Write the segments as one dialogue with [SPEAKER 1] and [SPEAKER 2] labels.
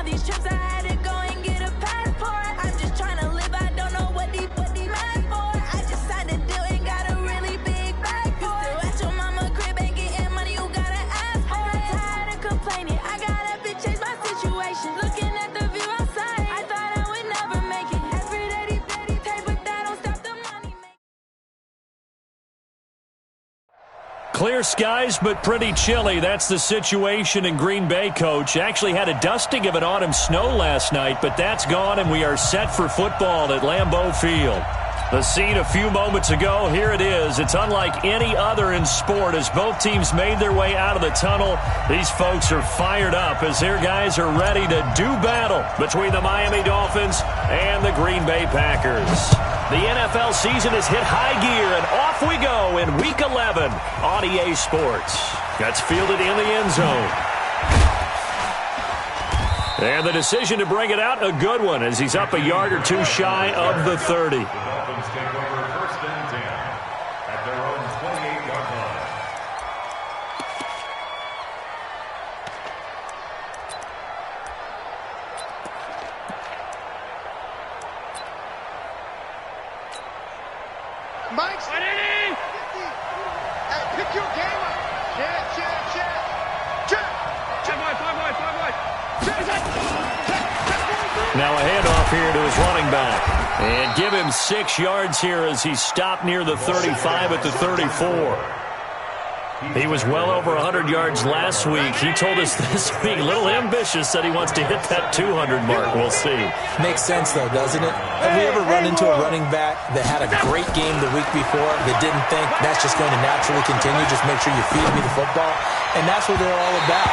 [SPEAKER 1] all these trips, I had to go and get a passport. I'm just trying to live, I don't know what the mad for. I just signed a deal and got a really big bag for it. You still at your mama crib and getting money, you gotta ask for it. I got tired of complaining, I got up and changed my situation. Looking at the view outside, I thought I would never make it. Every day, but that don't stop the money.
[SPEAKER 2] Clear skies, but pretty chilly. That's the situation in Green Bay, Coach. Actually had a dusting of an autumn snow last night, but that's gone, and we are set for football at Lambeau Field. The scene a few moments ago, here it is. It's unlike any other in sport as both teams made their way out of the tunnel. These folks are fired up as their guys are ready to do battle between the Miami Dolphins and the Green Bay Packers. The NFL season has hit high gear, and off we go in Week 11 on EA Sports. That's fielded in the end zone. And the decision to bring it out, a good one, as he's up a yard or two shy of the 30.
[SPEAKER 3] The Dolphins take over first and 10 at their own 28-yard line.
[SPEAKER 4] Mike's ready. Hey, pick your game up. Check. Five wide.
[SPEAKER 2] Now a handoff here to his running back. And give him 6 yards here as he stopped near the 35 at the 34. He was well over 100 yards last week. He told us this week, a little ambitious, that he wants to hit that 200 mark. We'll see.
[SPEAKER 5] Makes sense, though, doesn't it? Have we ever run into a running back that had a great game the week before that didn't think that's just going to naturally continue? Just make sure you feed me the football. And that's what they're all about.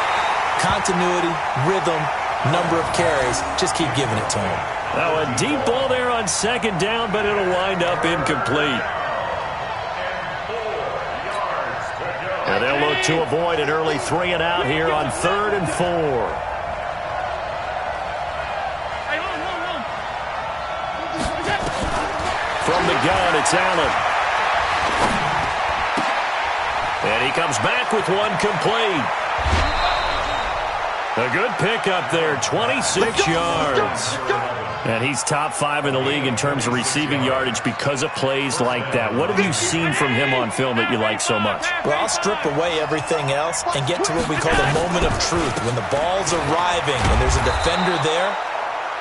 [SPEAKER 5] Continuity, rhythm, number of carries. Just keep giving it to him.
[SPEAKER 2] Now a deep ball there on second down, but it'll wind up incomplete. And they'll look to avoid an early 3 and out here on 3rd and 4. From the gun, it's Allen. And he comes back with one complete. A good pickup there, 26 yards. And he's top 5 in the league in terms of receiving yardage because of plays like that. What have you seen from him on film that you like so much?
[SPEAKER 5] Well, I'll strip away everything else and get to what we call the moment of truth. When the ball's arriving and there's a defender there,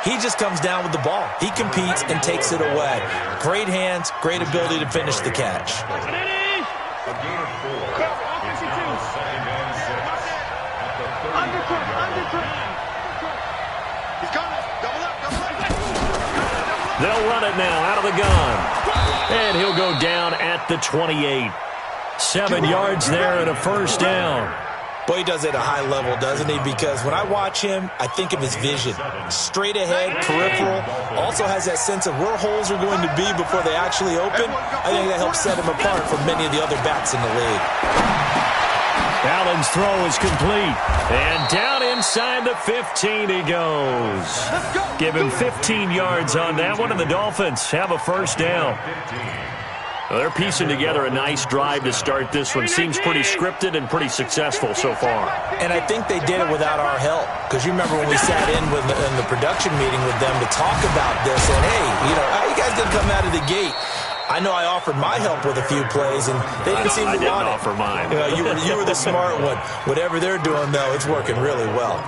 [SPEAKER 5] he just comes down with the ball. He competes and takes it away. Great hands, great ability to finish the catch.
[SPEAKER 3] A gain of 4. It's now 2nd and 6 at the 30-yard line.
[SPEAKER 4] He's coming. Double up.
[SPEAKER 2] They'll run it now out of the gun. And he'll go down at the 28. 7 yards there and a first down.
[SPEAKER 5] Boy, he does it at a high level, doesn't he? Because when I watch him, I think of his vision. Straight ahead, peripheral. Also has that sense of where holes are going to be before they actually open. I think that helps set him apart from many of the other backs in the league.
[SPEAKER 2] Allen's throw is complete. And down inside the 15 he goes. Give him 15 yards on that one, and the Dolphins have a first down. Well, they're piecing together a nice drive to start this one. Seems pretty scripted and pretty successful so far.
[SPEAKER 5] And I think they did it without our help. Because you remember when we sat in the production meeting with them to talk about this. And, hey, how you guys didn't come out of the gate? I know I offered my help with a few plays, and they didn't seem to want it.
[SPEAKER 2] I didn't offer mine.
[SPEAKER 5] You were the smart one. Whatever they're doing, though, it's working really well.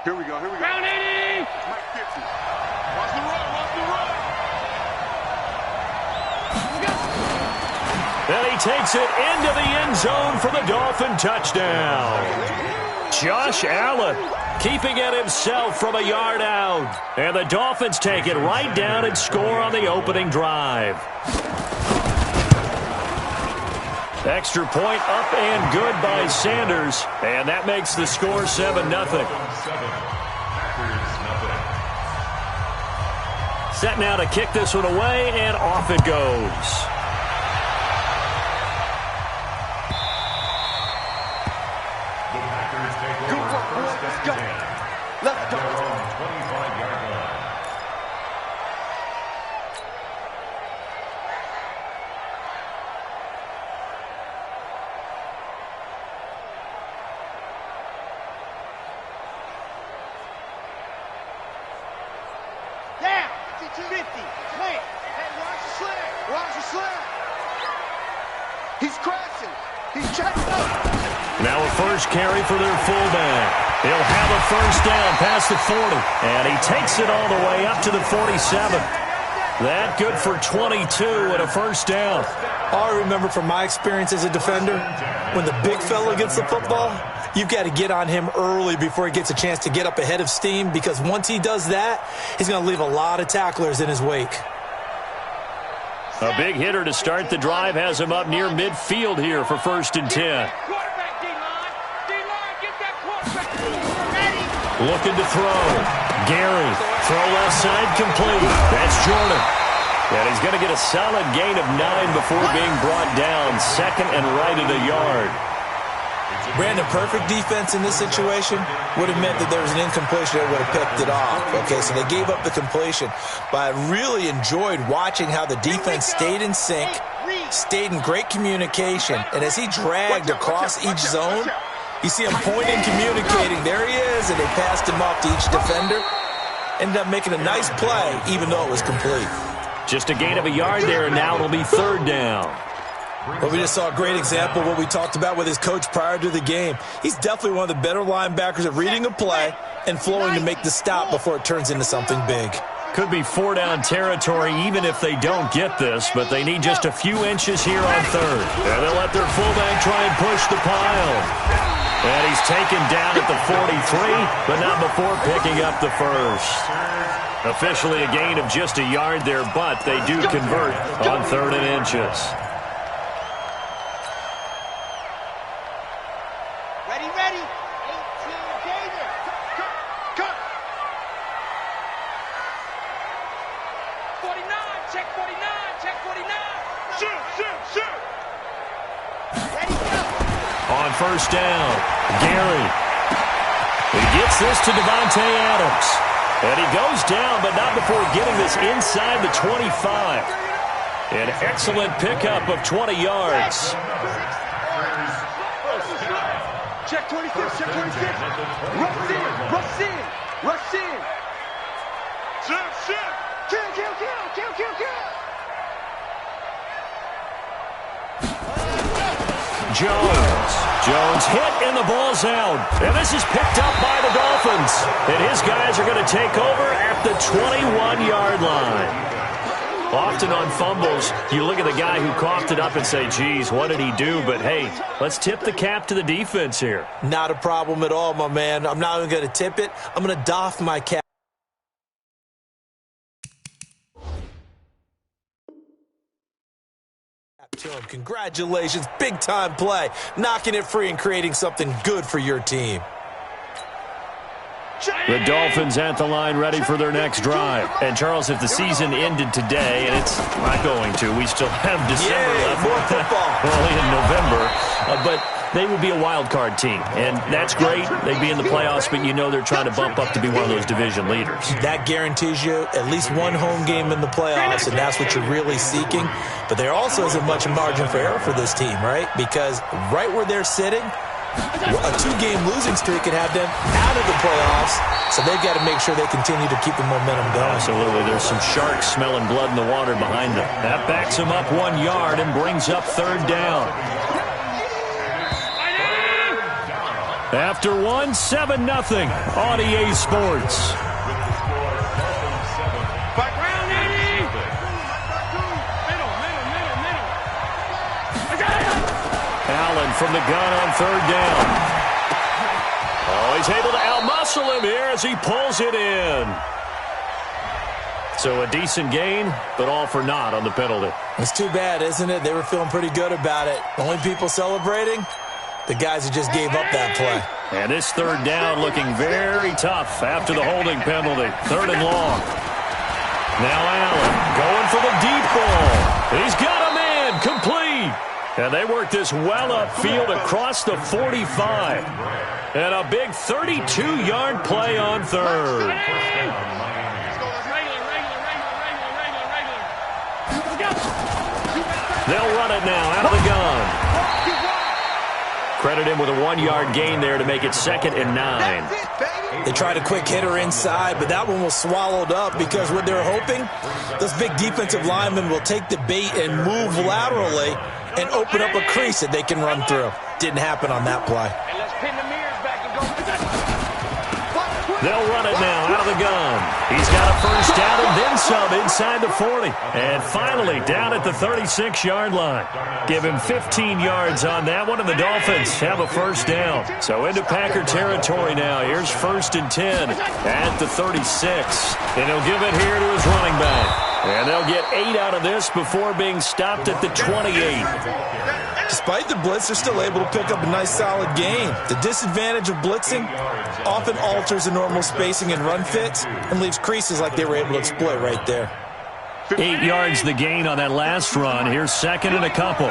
[SPEAKER 4] Here we go.
[SPEAKER 6] Round 80.
[SPEAKER 4] Mike 50. Watch the run.
[SPEAKER 2] And he takes it into the end zone for the Dolphin touchdown. Josh Allen keeping it himself from a yard out. And the Dolphins take it right down and score on the opening drive. Extra point up and good by Sanders. And that makes the score 7-0. Set now to kick this one away, and off it goes.
[SPEAKER 4] Let's go.
[SPEAKER 3] 25-yard line.
[SPEAKER 4] 50. Man, hey, watch the slam. Watch the slam. He's crashing. He's checking up.
[SPEAKER 2] Now a first carry for their fullback. He'll have a first down past the 40. And he takes it all the way up to the 47. That good for 22 and a first down.
[SPEAKER 5] All I remember from my experience as a defender, when the big fella gets the football, you've got to get on him early before he gets a chance to get up ahead of steam, because once he does that, he's going to leave a lot of tacklers in his wake.
[SPEAKER 2] A big hitter to start the drive has him up near midfield here for 1st and 10.
[SPEAKER 4] Quarterback, D-line. D-line, get that quarterback. Ready.
[SPEAKER 2] Looking to throw. Gary, throw left side complete. That's Jordan. And he's going to get a solid gain of 9 before being brought down. 2nd and right at a yard.
[SPEAKER 5] Brandon, perfect defense in this situation would have meant that there was an incompletion that would have picked it off. Okay, so they gave up the completion. But I really enjoyed watching how the defense stayed in sync, stayed in great communication, and as he dragged across each zone, you see him pointing, communicating. There he is, and they passed him off to each defender. Ended up making a nice play, even though it was complete.
[SPEAKER 2] Just a gain of a yard there, and now it'll be 3rd down.
[SPEAKER 5] Well, we just saw a great example of what we talked about with his coach prior to the game. He's definitely one of the better linebackers at reading a play and flowing to make the stop before it turns into something big.
[SPEAKER 2] Could be 4-down territory even if they don't get this, but they need just a few inches here on 3rd. And they'll let their fullback try and push the pile. And he's taken down at the 43, but not before picking up the first. Officially a gain of just a yard there, but they do convert on 3rd and inches.
[SPEAKER 4] Ready, ready. 18 Gator. Cut. 49, check 49, check 49. Shoot. Ready, go.
[SPEAKER 2] On 1st down, Gary. He gets this to Devontae Adams. And he goes down, but not before getting this inside the 25. An excellent pickup of 20 yards.
[SPEAKER 4] Check 26, check 26. Rush in. Shoot. Kill.
[SPEAKER 2] Jones hit and the ball's out. And this is picked up by the Dolphins. And his guys are going to take over at the 21-yard line. Often on fumbles, you look at the guy who coughed it up and say, geez, what did he do? But, hey, let's tip the cap to the defense here.
[SPEAKER 5] Not a problem at all, my man. I'm not even going to tip it. I'm going to doff my cap to him. Congratulations. Big-time play. Knocking it free and creating something good for your team.
[SPEAKER 2] The Dolphins at the line ready for their next drive. And, Charles, if the season ended today, and it's not going to, we still have December left.
[SPEAKER 5] More football.
[SPEAKER 2] Early in November. But they would be a wild card team. And that's great. They'd be in the playoffs, but you know they're trying to bump up to be one of those division leaders. That
[SPEAKER 5] guarantees you at least one home game in the playoffs, and that's what you're really seeking. But there also isn't much margin for error for this team, right? Because right where they're sitting, a 2-game losing streak could have them out of the playoffs, so they've got to make sure they continue to keep the momentum going.
[SPEAKER 2] Absolutely. There's some sharks smelling blood in the water behind them. That backs them up 1 yard and brings up 3rd down. After 1, 7-0 on EA Sports. Allen from the gun on 3rd down. Oh, he's able to outmuscle him here as he pulls it in. So a decent gain, but all for naught on the penalty.
[SPEAKER 5] It's too bad, isn't it? They were feeling pretty good about it. Only people celebrating, the guys who just gave up that play.
[SPEAKER 2] And this 3rd down looking very tough after the holding penalty. 3rd and long. Now Allen going for the deep ball. He's got a man complete. And they work this well upfield across the 45. And a big 32-yard play on 3rd. They'll run it now out of the gun. Credit him with a 1-yard gain there to make it 2nd and 9.
[SPEAKER 5] They tried a quick hitter inside, but that one was swallowed up because what they're hoping, those big defensive linemen will take the bait and move laterally and open up a crease that they can run through. Didn't happen on that play.
[SPEAKER 2] They'll run it now out of the gun. He's got a first down and then some inside the 40. And finally down at the 36-yard line. Give him 15 yards on that one, and the Dolphins have a first down. So into Packer territory now. Here's 1st and 10 at the 36. And he'll give it here to his running back. And they'll get 8 out of this before being stopped at the 28.
[SPEAKER 5] Despite the blitz, they're still able to pick up a nice solid gain. The disadvantage of blitzing often alters the normal spacing and run fits and leaves creases like they were able to exploit right there.
[SPEAKER 2] 8 yards the gain on that last run. Here's 2nd and a couple.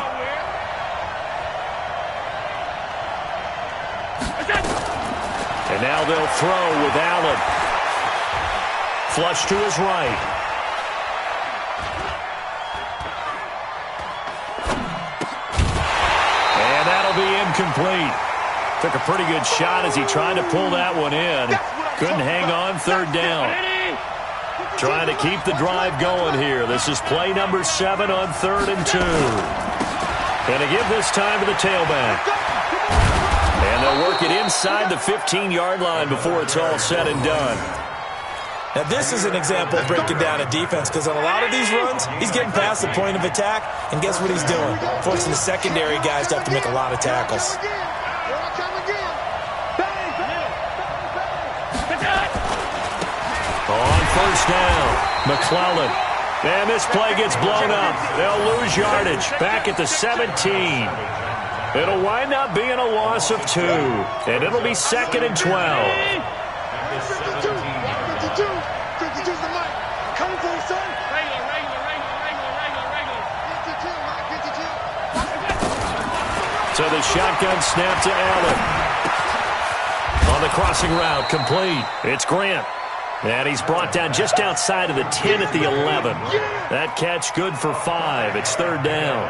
[SPEAKER 2] And now they'll throw with Allen. Flush to his right. And that'll be incomplete. Took a pretty good shot as he tried to pull that one in. Couldn't hang on 3rd down. Trying to keep the drive going here. This is play number 7 on 3rd and 2. Gonna give this time to the tailback. And they'll work it inside the 15-yard line before it's all said and done.
[SPEAKER 5] Now, this is an example of breaking down a defense because on a lot of these runs, he's getting past the point of attack, and guess what he's doing? Forcing the secondary guys to have to make a lot of tackles.
[SPEAKER 2] On first down, McClellan. And this play gets blown up. They'll lose yardage back at the 17. It'll wind up being a loss of 2, and it'll be 2nd and 12. So the shotgun snap to Allen. On the crossing route, complete. It's Grant. And he's brought down just outside of the 10 at the 11. That catch good for 5. It's 3rd down.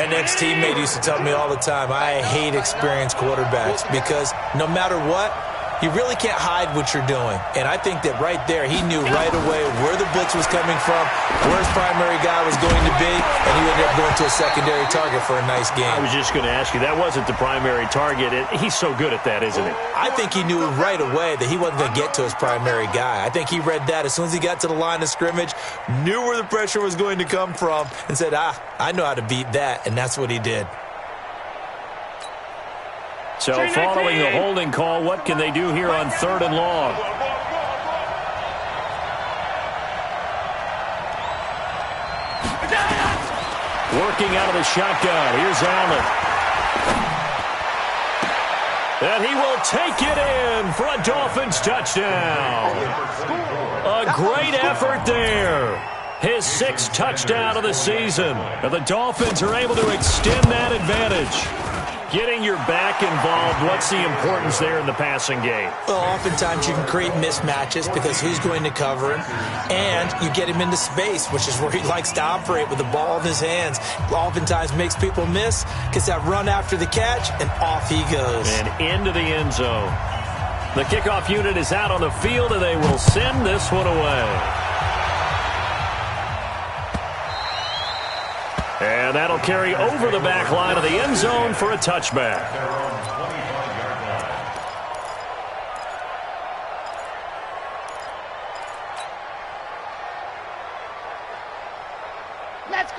[SPEAKER 5] An ex-teammate used to tell me all the time, I hate experienced quarterbacks because no matter what, you really can't hide what you're doing. And I think that right there, he knew right away where the blitz was coming from, where his primary guy was going to be, and he ended up going to a secondary target for a nice game.
[SPEAKER 2] I was just going to ask you, that wasn't the primary target. He's so good at that, isn't he?
[SPEAKER 5] I think he knew right away that he wasn't going to get to his primary guy. I think he read that as soon as he got to the line of scrimmage, knew where the pressure was going to come from, and said, I know how to beat that, and that's what he did.
[SPEAKER 2] So following the holding call, what can they do here on 3rd and long? Working out of the shotgun. Here's Allen. And he will take it in for a Dolphins touchdown. A great effort there. His 6th touchdown of the season. And the Dolphins are able to extend that advantage. Getting your back involved, what's the importance there in the passing game?
[SPEAKER 5] Well, oftentimes you can create mismatches because who's going to cover him, and you get him into space, which is where he likes to operate with the ball in his hands. Oftentimes makes people miss, gets that run after the catch, and off he goes.
[SPEAKER 2] And into the end zone. The kickoff unit is out on the field, and they will send this one away. And that'll carry over the back line of the end zone for a touchback.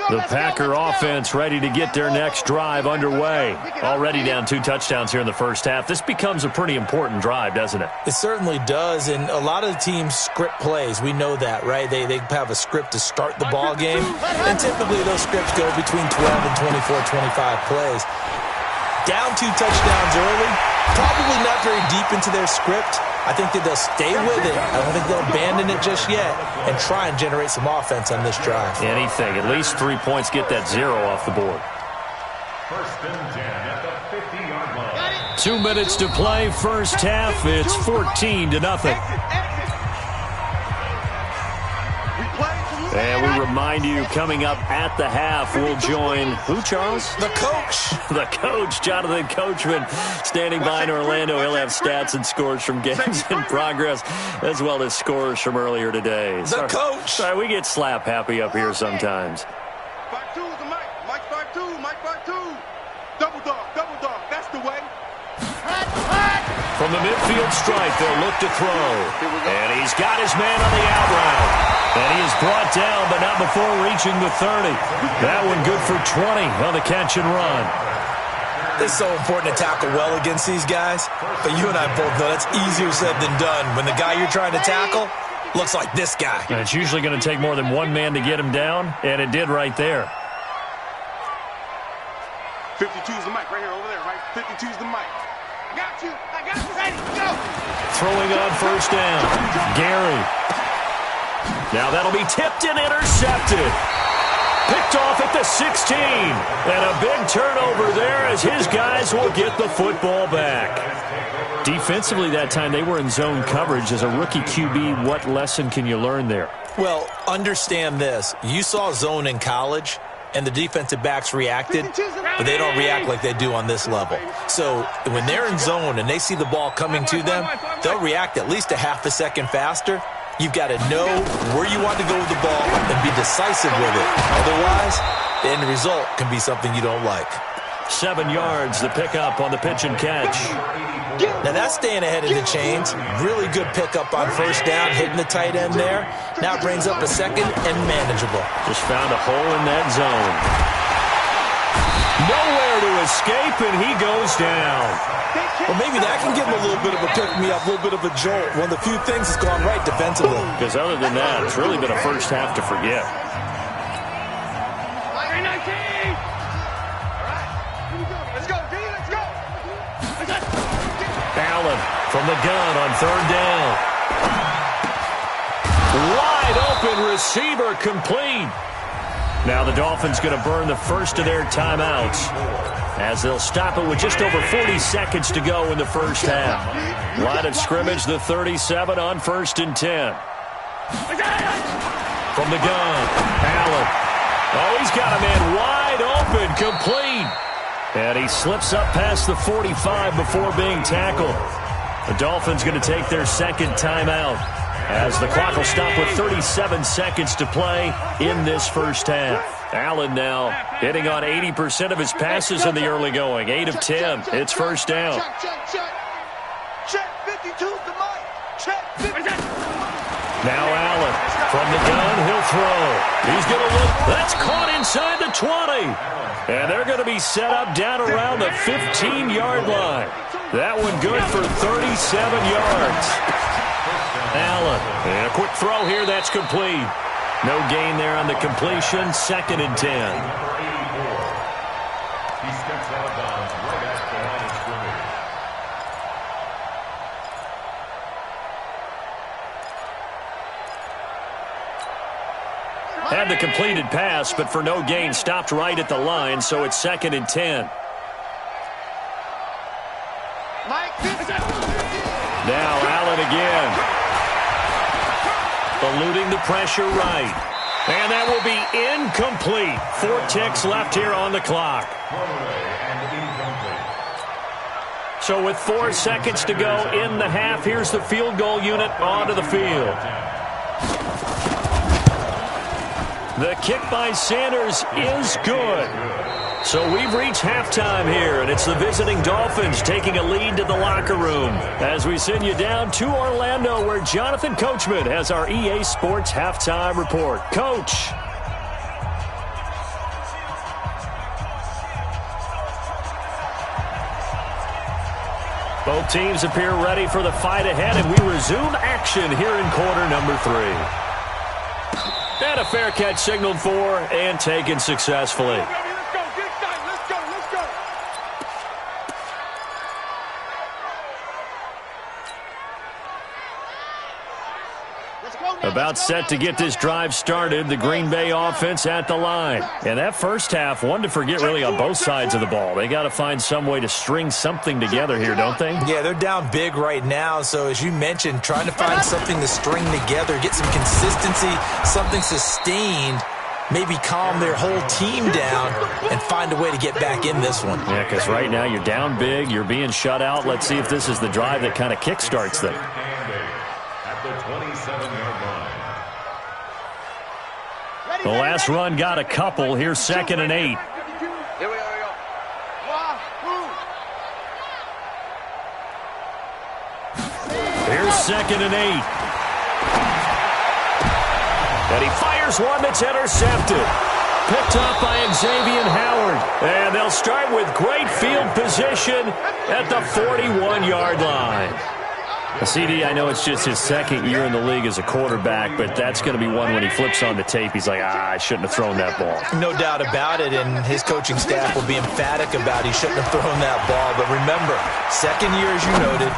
[SPEAKER 2] The Packer offense ready to get their next drive underway. Already down 2 touchdowns here in the first half. This becomes a pretty important drive, doesn't it?
[SPEAKER 5] It certainly does, and a lot of the teams script plays. We know that, right? They have a script to start the ball game, and typically those scripts go between 12 and 24, 25 plays. Down 2 touchdowns early, probably not very deep into their script. I think that they'll stay with it. I don't think they'll abandon it just yet and try and generate some offense on this drive.
[SPEAKER 2] Anything. At least 3 points, get that 0 off the board.
[SPEAKER 3] 1st and 10 at the 50-yard line.
[SPEAKER 2] 2 minutes to play, first half. It's 14-0.
[SPEAKER 4] We play to
[SPEAKER 2] And we remind you, coming up at the half, we'll join who, Charles?
[SPEAKER 5] The coach.
[SPEAKER 2] The coach, Jonathan Coachman, standing by in Orlando. He'll have stats and scores from games in progress, as well as scores from earlier today.
[SPEAKER 5] The coach.
[SPEAKER 2] Sorry, we get slap happy up here sometimes.
[SPEAKER 4] 5-2 is the mic. Mike 5-2. Mike 5-2. Double dog. That's the way.
[SPEAKER 2] From the midfield stripe, they'll look to throw. And he's got his man on the out route. And he is brought down, but not before reaching the 30. That one good for 20 on the catch and run.
[SPEAKER 5] It's so important to tackle well against these guys. But you and I both know that's easier said than done. When the guy you're trying to tackle looks like this guy.
[SPEAKER 2] And it's usually going to take more than one man to get him down, and it did right there.
[SPEAKER 4] 52 is the mic right here, over there, right? 52 is the mic. I got you. Ready, go.
[SPEAKER 2] Throwing on first down. Gary. Now that'll be tipped and intercepted. Picked off at the 16. And a big turnover there as his guys will get the football back. Defensively that time, they were in zone coverage. As a rookie QB, what lesson can you learn there?
[SPEAKER 5] Well, understand this. You saw zone in college, and the defensive backs reacted, but they don't react like they do on this level. So when they're in zone and they see the ball coming to them, they'll react at least a half a second faster. You've got to know where you want to go with the ball and be decisive with it. Otherwise, the end result can be something you don't like.
[SPEAKER 2] 7 yards, the pickup on the pitch and catch.
[SPEAKER 5] Now that's staying ahead of the chains. Really good pickup on first down, hitting the tight end there. Now it brings up a second and manageable.
[SPEAKER 2] Just found a hole in that zone. Nowhere to escape, and he goes down.
[SPEAKER 5] Well, maybe that can give him a little bit of a pick-me-up, a little bit of a jolt. One of the few things that's gone right defensively.
[SPEAKER 2] Because other than that, it's really been a first half to forget. Allen from the gun on third down. Wide open receiver complete. Now the Dolphins going to burn the first of their timeouts as they'll stop it with just over 40 seconds to go in the first half. Line of scrimmage, the 37 on 1st and 10. From the gun, Allen. Oh, he's got a man wide open, complete. And he slips up past the 45 before being tackled. The Dolphins going to take their second timeout as the clock will stop with 37 seconds to play in this first half. Allen now hitting on 80% of his passes in the early going. 8 of 10. It's first down.
[SPEAKER 4] Check. 52's the mic. Check. 50.
[SPEAKER 2] Now Allen from the gun. He'll throw. He's going to look. That's caught inside the 20. And they're going to be set up down around the 15-yard line. That one good for 37 yards. Allen, and a quick throw here, that's complete. No gain there on the completion, 2nd and 10.
[SPEAKER 3] He steps out of bounds right at the line of scrimmage.
[SPEAKER 2] Had the completed pass, but for no gain, stopped right at the line, so it's 2nd and 10. Now Allen again. Eluding the pressure right. And that will be incomplete. 4 ticks left here on the clock. So with 4 seconds to go in the half, here's the field goal unit onto the field. The kick by Sanders is good. So we've reached halftime here, and it's the visiting Dolphins taking a lead to the locker room as we send you down to Orlando, where Jonathan Coachman has our EA Sports halftime report. Coach. Both teams appear ready for the fight ahead, and we resume action here in quarter number 3. And a fair catch signaled for and taken successfully. About set to get this drive started. The Green Bay offense at the line. And that first half, one to forget really on both sides of the ball. They got to find some way to string something together here, don't they?
[SPEAKER 5] Yeah, they're down big right now. So as you mentioned, trying to find something to string together, get some consistency, something sustained, maybe calm their whole team down and find a way to get back in this one.
[SPEAKER 2] Yeah, because right now you're down big, you're being shut out. Let's see if this is the drive that kind of kickstarts them.
[SPEAKER 3] At the 27-yard line.
[SPEAKER 2] The last run got a couple. Here's 2nd and 8.
[SPEAKER 4] Here we go.
[SPEAKER 2] Here's 2nd and 8. And he fires one that's intercepted. Picked up by Xavier Howard. And they'll start with great field position at the 41-yard line. CD, I know it's just his second year in the league as a quarterback, but that's going to be one when he flips on the tape. He's like, I shouldn't have thrown that ball.
[SPEAKER 5] No doubt about it, and his coaching staff will be emphatic about he shouldn't have thrown that ball. But remember, second year, as you noted,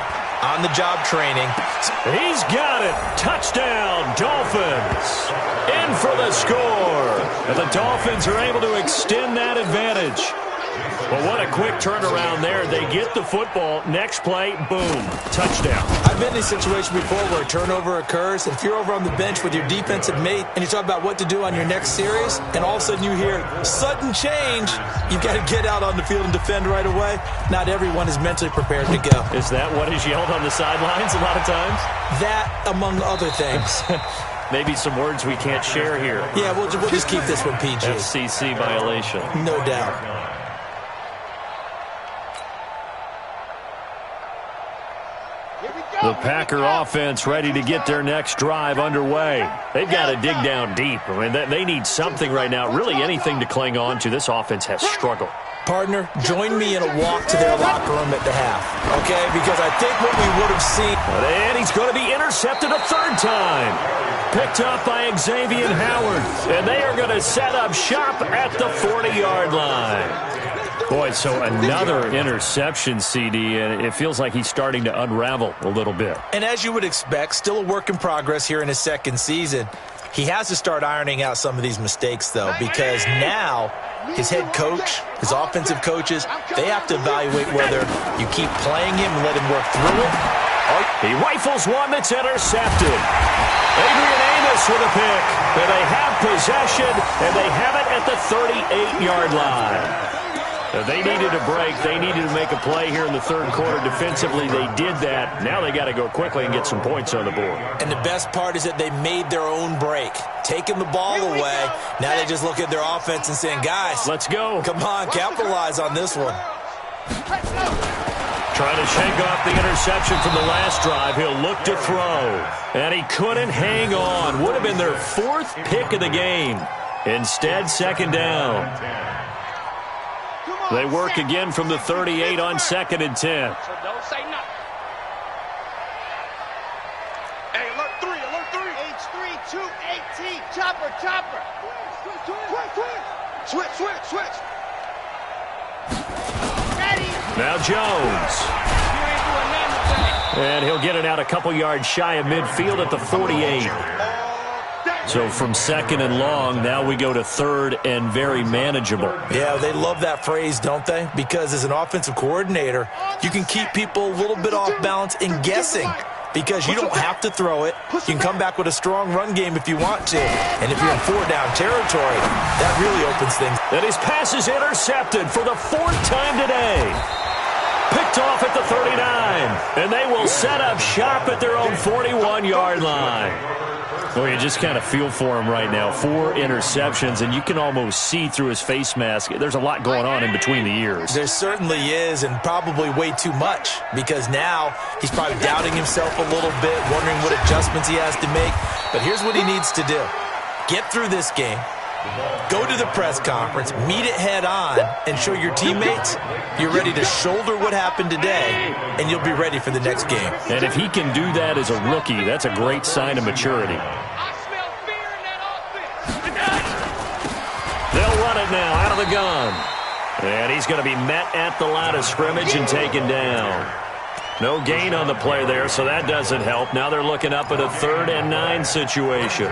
[SPEAKER 5] on-the-job training.
[SPEAKER 2] He's got it. Touchdown, Dolphins. In for the score. And the Dolphins are able to extend that advantage. Well, what a quick turnaround there. They get the football. Next play, boom, touchdown.
[SPEAKER 5] I've been in a situation before where a turnover occurs, and if you're over on the bench with your defensive mate and you talk about what to do on your next series, and all of a sudden you hear sudden change, you've got to get out on the field and defend right away. Not everyone is mentally prepared to go.
[SPEAKER 2] Is that what is yelled on the sidelines a lot of times?
[SPEAKER 5] That, among other things.
[SPEAKER 2] Maybe some words we can't share here.
[SPEAKER 5] Yeah, we'll just keep this one PG.
[SPEAKER 2] FCC violation.
[SPEAKER 5] No doubt.
[SPEAKER 2] The Packer offense ready to get their next drive underway. They've got to dig down deep. I mean, they need something right now, really anything to cling on to. This offense has struggled.
[SPEAKER 5] Partner, join me in a walk to their locker room at the half, okay? Because I think what we would have seen...
[SPEAKER 2] And he's going to be intercepted a third time. Picked up by Xavier Howard. And they are going to set up shop at the 40-yard line. Boy, so another interception, CD, and it feels like he's starting to unravel a little bit.
[SPEAKER 5] And as you would expect, still a work in progress here in his second season. He has to start ironing out some of these mistakes, though, because now his head coach, his offensive coaches, they have to evaluate whether you keep playing him and let him work through it.
[SPEAKER 2] He rifles one that's intercepted. Adrian Amos with a pick. And they have possession, and they have it at the 38-yard line. They needed a break. They needed to make a play here in the third quarter. Defensively, they did that. Now they got to go quickly and get some points on the board.
[SPEAKER 5] And the best part is that they made their own break. Taking the ball away, now they just look at their offense and saying, guys,
[SPEAKER 2] let's go.
[SPEAKER 5] Come on, capitalize on this one.
[SPEAKER 2] Trying to shake off the interception from the last drive. He'll look to throw. And he couldn't hang on. Would have been their fourth pick of the game. Instead, second down. They work again from the 38 on 2nd and 10.
[SPEAKER 4] So don't say nothing. Hey, alert 3. H3, 218. Chopper. Switch. Ready.
[SPEAKER 2] Now Jones. And he'll get it out a couple yards shy of midfield at the 48. So from 2nd and long, now we go to 3rd and very manageable.
[SPEAKER 5] Yeah, they love that phrase, don't they? Because as an offensive coordinator, you can keep people a little bit off balance and guessing. Because you don't have to throw it. You can come back with a strong run game if you want to. And if you're in 4-down territory, that really opens things.
[SPEAKER 2] And his pass is intercepted for the 4th time today. Picked off at the 39. And they will set up shop at their own 41-yard line. Well, you just kind of feel for him right now. 4 interceptions, and you can almost see through his face mask. There's a lot going on in between the ears.
[SPEAKER 5] There certainly is, and probably way too much, because now he's probably doubting himself a little bit, wondering what adjustments he has to make. But here's what he needs to do. Get through this game. Go to the press conference, meet it head on, and show your teammates you're ready to shoulder what happened today, and you'll be ready for the next game.
[SPEAKER 2] And if he can do that as a rookie, that's a great sign of maturity.
[SPEAKER 4] I smell fear in that offense.
[SPEAKER 2] They'll run it now out of the gun. And he's going to be met at the line of scrimmage and taken down. No gain on the play there, so that doesn't help. Now they're looking up at a 3rd and 9 situation.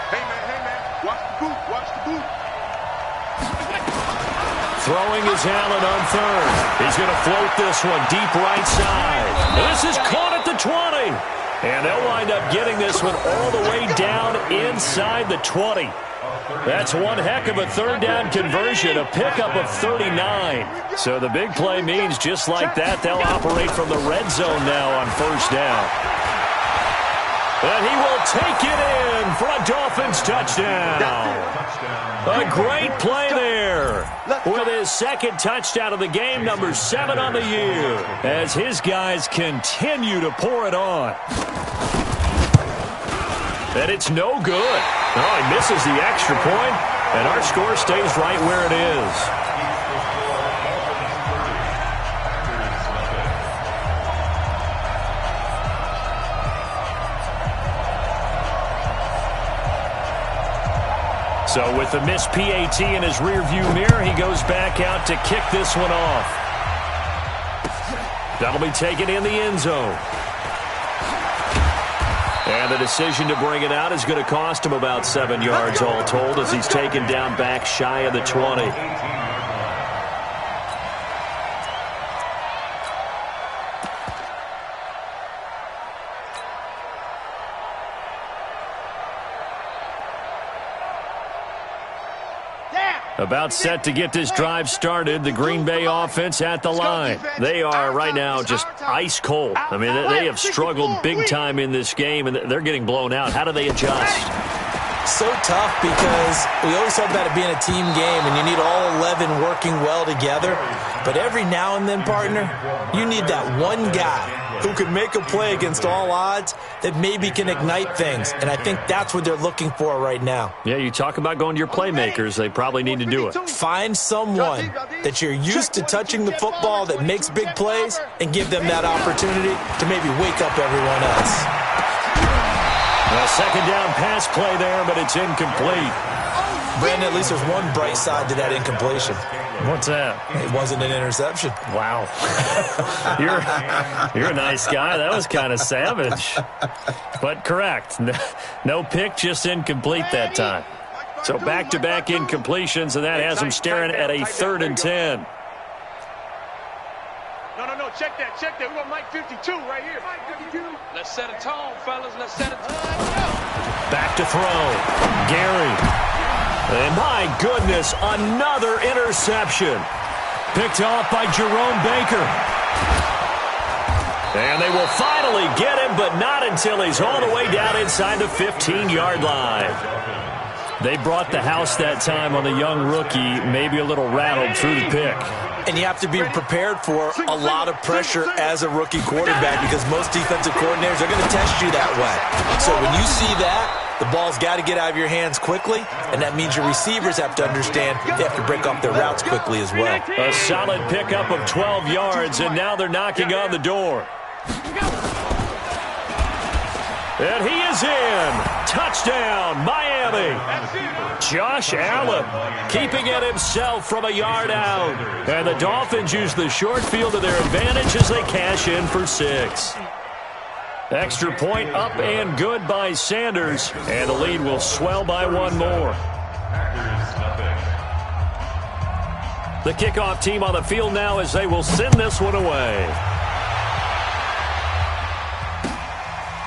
[SPEAKER 4] Hey, man, watch the boot, watch the boot.
[SPEAKER 2] Throwing is Allen on 3rd. He's going to float this one deep right side. This is caught at the 20. And they'll wind up getting this one all the way down inside the 20. That's one heck of a 3rd down conversion, a pickup of 39. So the big play means just like that, they'll operate from the red zone now on 1st down. And he will take it in for a Dolphins touchdown. A great play there with his 2nd touchdown of the game, number 7 on the year, as his guys continue to pour it on. And it's no good. Oh, he misses the extra point, and our score stays right where it is. So with the missed PAT in his rearview mirror, he goes back out to kick this one off. That'll be taken in the end zone. And the decision to bring it out is going to cost him about 7 yards all told as he's taken down back shy of the 20. About set to get this drive started. The Green Bay offense at the line. They are right now just ice cold. I mean, they have struggled big time in this game, and they're getting blown out. How do they adjust?
[SPEAKER 5] So tough because we always talk about it being a team game, and you need all 11 working well together. But every now and then, partner, you need that one guy who can make a play against all odds that maybe can ignite things. And I think that's what they're looking for right now.
[SPEAKER 2] Yeah, you talk about going to your playmakers. They probably need to do it.
[SPEAKER 5] Find someone that you're used to touching the football that makes big plays and give them that opportunity to maybe wake up everyone else.
[SPEAKER 2] A 2nd down pass play there, but it's incomplete.
[SPEAKER 5] Brandon, at least there's one bright side to that incompletion.
[SPEAKER 2] What's that?
[SPEAKER 5] It wasn't an interception.
[SPEAKER 2] Wow. You're a nice guy. That was kind of savage. But correct. No pick, just incomplete that time. So back-to-back incompletions, and that has him staring at a 3rd and 10.
[SPEAKER 4] No, check that. We got Mike 52 right here. Mike 52. Let's set a tone, fellas. Let's set a tone.
[SPEAKER 2] Back to throw. Gary. And my goodness, another interception. Picked off by Jerome Baker. And they will finally get him, but not until he's all the way down inside the 15-yard line. They brought the house that time on the young rookie, maybe a little rattled through the pick.
[SPEAKER 5] And you have to be prepared for a lot of pressure as a rookie quarterback because most defensive coordinators are going to test you that way. So when you see that, the ball's got to get out of your hands quickly, and that means your receivers have to understand they have to break off their routes quickly as well.
[SPEAKER 2] A solid pickup of 12 yards, and now they're knocking on the door. And he is in. Touchdown, Miami. Josh Allen keeping it himself from a yard out. And the Dolphins use the short field to their advantage as they cash in for 6. Extra point up and good by Sanders. And the lead will swell by 1 more. The kickoff team on the field now as they will send this one away.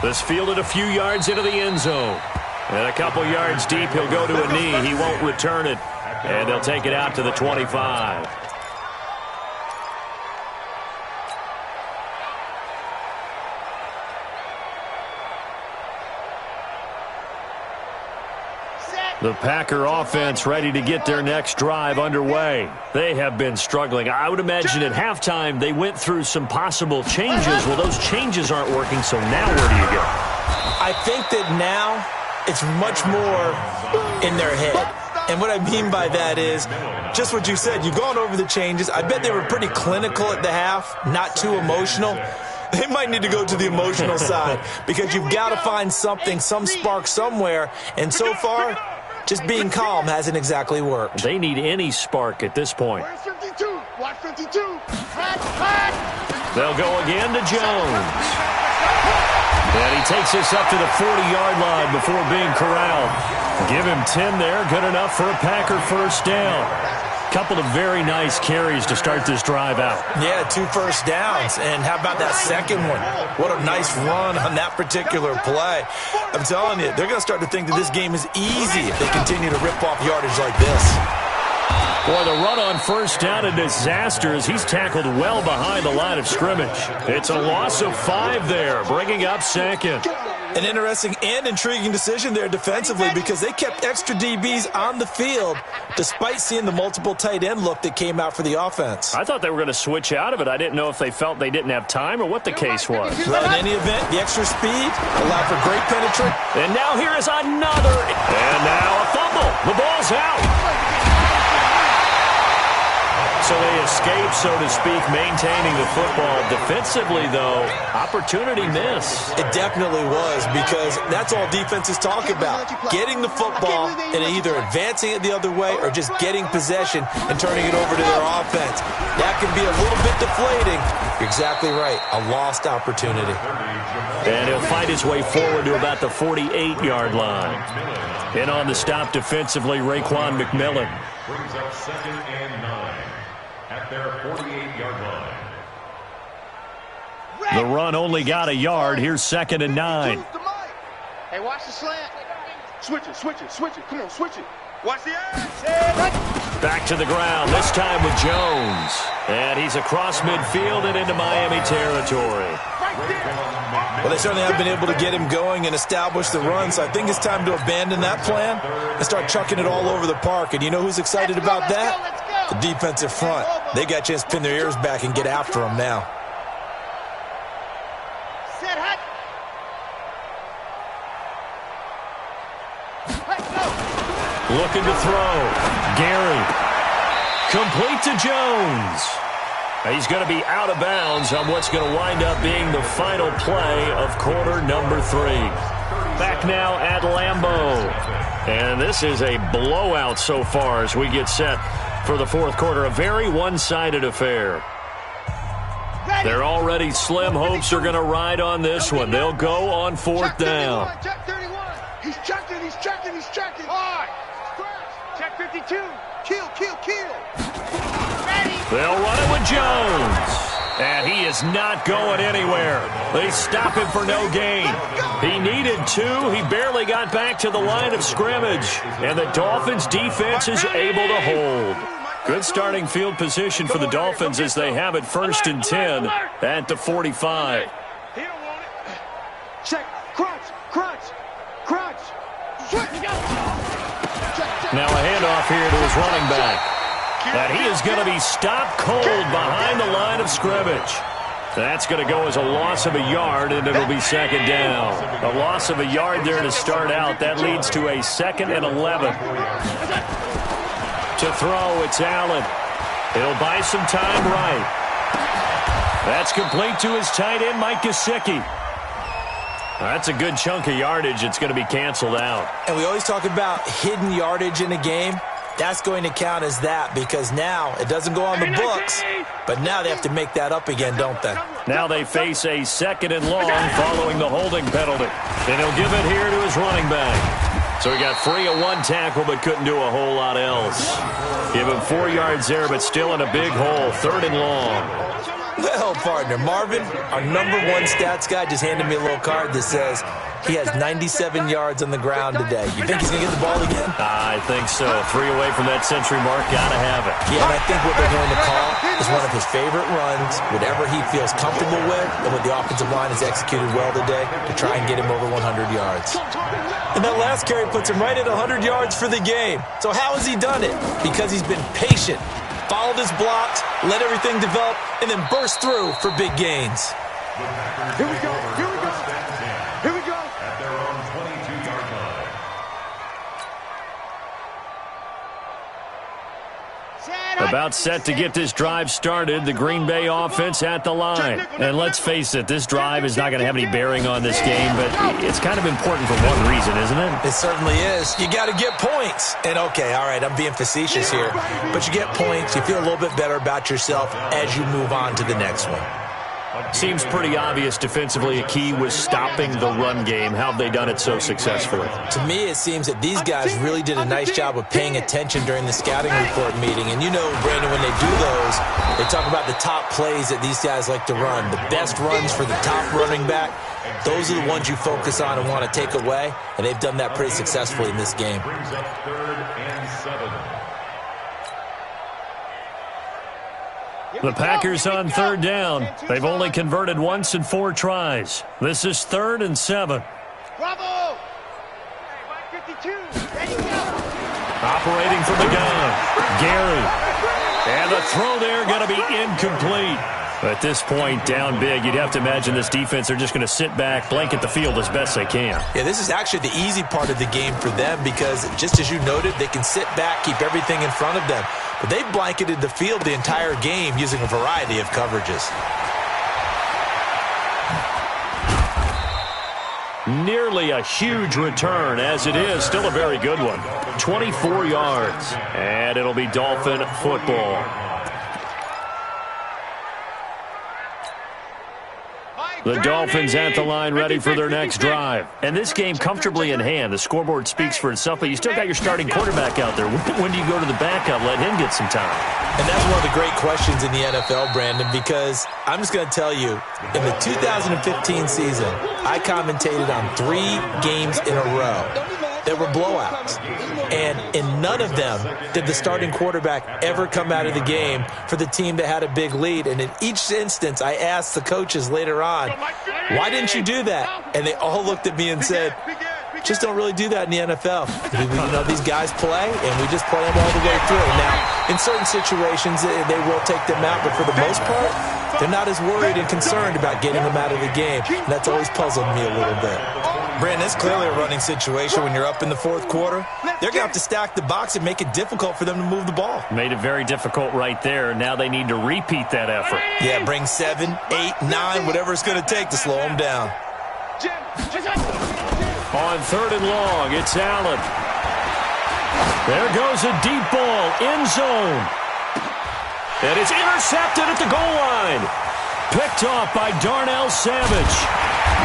[SPEAKER 2] This fielded a few yards into the end zone. And a couple yards deep, he'll go to a knee. He won't return it. And they'll take it out to the 25. The Packer offense ready to get their next drive underway. They have been struggling. I would imagine at halftime they went through some possible changes. Well, those changes aren't working, so now where do you go?
[SPEAKER 5] I think that now it's much more in their head. And what I mean by that is just what you said. You've gone over the changes. I bet they were pretty clinical at the half, not too emotional. They might need to go to the emotional side because you've got to find something, some spark somewhere. And so far, Just being calm hasn't exactly worked.
[SPEAKER 2] They need any spark at this point.
[SPEAKER 4] Where's 52? Watch 52.
[SPEAKER 2] They'll go again to Jones. And he takes us up to the 40-yard line before being corralled. Give him 10 there. Good enough for a Packer first down. Couple of very nice carries to start this drive out.
[SPEAKER 5] Yeah, 2 first downs. And how about that second one? What a nice run on that particular play. I'm telling you, they're going to start to think that this game is easy if they continue to rip off yardage like this.
[SPEAKER 2] Boy, the run on first down, a disaster as he's tackled well behind the line of scrimmage. It's a loss of 5 there, bringing up second.
[SPEAKER 5] An interesting and intriguing decision there defensively because they kept extra DBs on the field despite seeing the multiple tight end look that came out for the offense.
[SPEAKER 2] I thought they were going to switch out of it. I didn't know if they felt they didn't have time or what the case was.
[SPEAKER 5] Well, in any event, the extra speed allowed for great penetration.
[SPEAKER 2] And now here is another. And now a fumble. The ball's out. So they escape, so to speak, maintaining the football. Defensively, though, opportunity miss.
[SPEAKER 5] It definitely was because that's all defenses talk about. Getting the football and either advancing it the other way or just getting possession and turning it over to their offense. That can be a little bit deflating. You're exactly right. A lost opportunity.
[SPEAKER 2] And he'll fight his way forward to about the 48-yard line. And on the stop defensively, Raekwon McMillan.
[SPEAKER 3] Brings up 2nd and 9 at their 48-yard line.
[SPEAKER 2] The run only got a yard. Here's 2nd and 9.
[SPEAKER 4] Hey, watch the slant. Switch it, switch it, switch it. Come on, switch it. Watch the edge.
[SPEAKER 2] Back to the ground, this time with Jones. And he's across midfield and into Miami territory.
[SPEAKER 5] Well, they certainly have been able to get him going and establish the run, so I think it's time to abandon that plan and start chucking it all over the park. And you know who's excited about that? The defensive front. They got a chance to pin their ears back and get after him now.
[SPEAKER 4] Set hut.
[SPEAKER 2] Looking to throw. Gary. Complete to Jones. He's going to be out of bounds on what's going to wind up being the final play of quarter number 3. Back now at Lambeau. And this is a blowout so far as we get set for the fourth quarter. A very one-sided affair. They're already slim hopes are going to ride on this one. They'll go on 4th down.
[SPEAKER 4] Check 31. He's checking, he's checking, he's checking. Check 52. Kill, kill, kill.
[SPEAKER 2] They'll run it with Jones. And he is not going anywhere. They stop him for no gain. He needed 2. He barely got back to the line of scrimmage. And the Dolphins' defense is able to hold. Good starting field position for the Dolphins as they have it 1st and 10 at the 45.
[SPEAKER 4] He don't want it. Check. Crunch, crunch, crunch.
[SPEAKER 2] Now a handoff here to his running back. And he is going to be stopped cold behind the line of scrimmage. That's going to go as a loss of a yard, and it'll be 2nd down. A loss of a yard there to start out. That leads to a 2nd and 11. To throw, it's Allen. He'll buy some time right. That's complete to his tight end, Mike Gesicki. That's a good chunk of yardage. It's going to be canceled out.
[SPEAKER 5] And we always talk about hidden yardage in a game. That's going to count as that because now it doesn't go on the books, but now they have to make that up again, don't they?
[SPEAKER 2] Now they face a 2nd and long following the holding penalty. And he'll give it here to his running back. So he got free of 1 tackle but couldn't do a whole lot else. Give him 4 yards there but still in a big hole. 3rd and long.
[SPEAKER 5] Well, partner, Marvin, our #1 stats guy just handed me a little card that says he has 97 yards on the ground today. You think he's going to get the ball again?
[SPEAKER 2] I think so. 3 away from that century mark. Got to have it.
[SPEAKER 5] Yeah, and I think what they're going to call is one of his favorite runs, whatever he feels comfortable with, and what the offensive line has executed well today to try and get him over 100 yards. And that last carry puts him right at 100 yards for the game. So how has he done it? Because he's been patient, followed his blocks, let everything develop, and then burst through for big gains.
[SPEAKER 4] Here we go, here we go. Here we go.
[SPEAKER 3] At their own 22-yard line.
[SPEAKER 4] Set
[SPEAKER 2] About set to get this drive started, the Green Bay offense at the line. And let's face it, this drive is not going to have any bearing on this game, but it's kind of important for one reason, isn't it?
[SPEAKER 5] It certainly is. You got to get points. And okay, all right, I'm being facetious here, but you get points, you feel a little bit better about yourself as you move on to the next one.
[SPEAKER 2] Seems pretty obvious defensively a key was stopping the run game. How have they done it so successfully?
[SPEAKER 5] To me, it seems that these guys really did a nice job of paying attention during the scouting report meeting. And you know, Brandon, when they do those, they talk about the top plays that these guys like to run. The best runs for the top running back, those are the ones you focus on and want to take away. And they've done that pretty successfully in this game.
[SPEAKER 3] Brings up 3rd and 7.
[SPEAKER 2] The Packers on 3rd down. They've only converted once in 4 tries. This is 3rd and 7.
[SPEAKER 4] Bravo! 52. Ready, go.
[SPEAKER 2] Operating from the gun, Gary. And the throw there going to be incomplete. At this point, down big, you'd have to imagine this defense are just going to sit back, blanket the field as best they can.
[SPEAKER 5] Yeah, this is actually the easy part of the game for them because, just as you noted, they can sit back, keep everything in front of them. But they've blanketed the field the entire game using a variety of coverages.
[SPEAKER 2] Nearly a huge return, as it is. Still a very good one. 24 yards. And it'll be Dolphin football. The Dolphins at the line ready for their next drive. And this game comfortably in hand. The scoreboard speaks for itself, but you still got your starting quarterback out there. When do you go to the backup? Let him get some time.
[SPEAKER 5] And that's one of the great questions in the NFL, Brandon, because I'm just going to tell you, in the 2015 season, I commentated on 3 games in a row. There were blowouts. And in none of them did the starting quarterback ever come out of the game for the team that had a big lead. And in each instance, I asked the coaches later on, why didn't you do that? And they all looked at me and said, just don't really do that in the NFL. You know, these guys play, and we just play them all the way through. Now, in certain situations, they will take them out, but for the most part, they're not as worried and concerned about getting them out of the game. And that's always puzzled me a little bit. Brandon, it's clearly a running situation when you're up in the 4th quarter. They're going to have to stack the box and make it difficult for them to move the ball.
[SPEAKER 2] Made it very difficult right there. Now they need to repeat that effort.
[SPEAKER 5] Yeah, bring 7, 8, 9, whatever it's going to take to slow them down.
[SPEAKER 2] On 3rd and long, it's Allen. There goes a deep ball, end zone. And it's intercepted at the goal line. Picked off by Darnell Savage.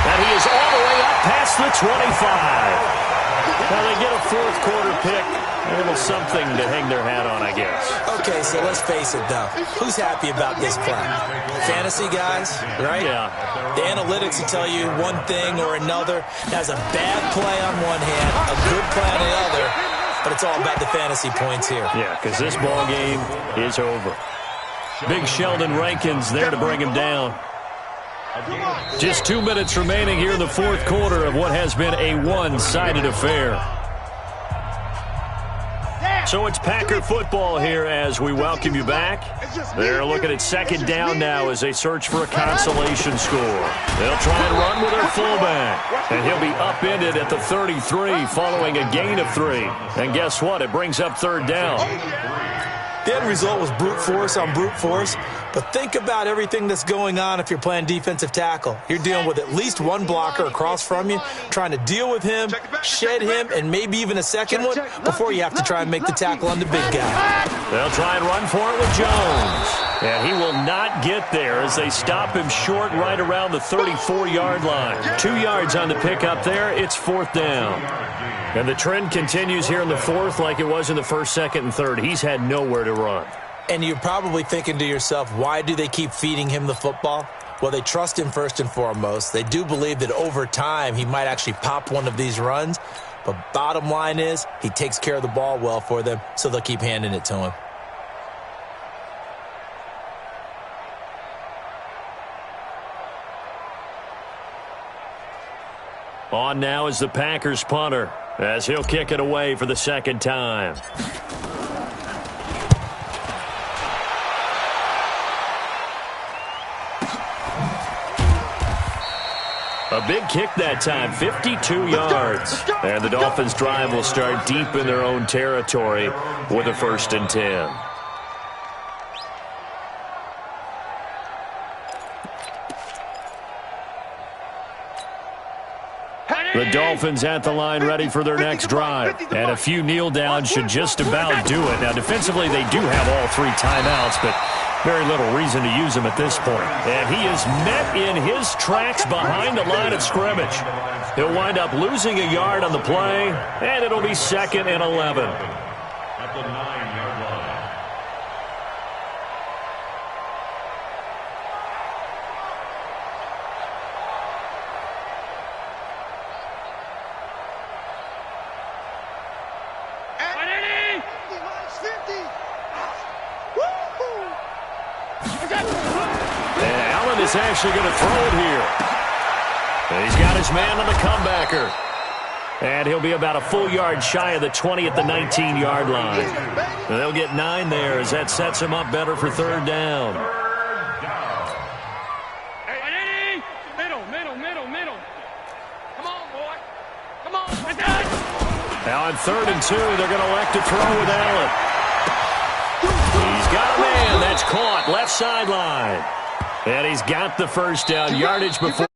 [SPEAKER 2] And he is all the way up past the 25. Now they get a 4th quarter pick. A little something to hang their hat on, I guess.
[SPEAKER 5] Okay, so let's face it, though. Who's happy about this play? Fantasy guys, right?
[SPEAKER 2] Yeah.
[SPEAKER 5] The analytics will tell you one thing or another. That's a bad play on one hand, a good play on the other, but it's all about the fantasy points here.
[SPEAKER 2] Yeah, because this ball game is over. Big Sheldon Rankins there to bring him down. Just 2 minutes remaining here in the 4th quarter of what has been a one-sided affair. So it's Packer football here as we welcome you back. They're looking at 2nd down now as they search for a consolation score. They'll try and run with their fullback. And he'll be upended at the 33 following a gain of 3. And guess what? It brings up 3rd down.
[SPEAKER 5] The end result was brute force on brute force, but think about everything that's going on if you're playing defensive tackle. You're dealing with at least one blocker across from you, trying to deal with him, shed him, and maybe even a second one before you have to try and make the tackle on the big guy.
[SPEAKER 2] They'll try and run for it with Jones. And he will not get there as they stop him short right around the 34-yard line. 2 yards on the pickup there. It's 4th down. And the trend continues here in the 4th like it was in the 1st, 2nd, and 3rd. He's had nowhere to run.
[SPEAKER 5] And you're probably thinking to yourself, why do they keep feeding him the football? Well, they trust him first and foremost. They do believe that over time he might actually pop one of these runs. But bottom line is he takes care of the ball well for them, so they'll keep handing it to him.
[SPEAKER 2] On now is the Packers punter as he'll kick it away for the 2nd time. A big kick that time, 52 yards. And the Dolphins' drive will start deep in their own territory with a 1st and 10. The Dolphins at the line ready for their next drive. And a few kneel downs should just about do it. Now, defensively, they do have all 3 timeouts, but very little reason to use them at this point. And he is met in his tracks behind the line of scrimmage. He'll wind up losing a yard on the play, and it'll be 2nd and 11.
[SPEAKER 3] At the 9-yard line.
[SPEAKER 2] And Allen is actually going to throw it here. And he's got his man on the comebacker. And he'll be about a full yard shy of the 20 at the 19-yard line. And they'll get 9 there as that sets him up better for 3rd down.
[SPEAKER 6] Come on, boy. Come on.
[SPEAKER 2] Now on 3rd and 2, they're going to elect to throw with Allen. He's got a man. That's caught left sideline. And he's got the first down. Yardage before.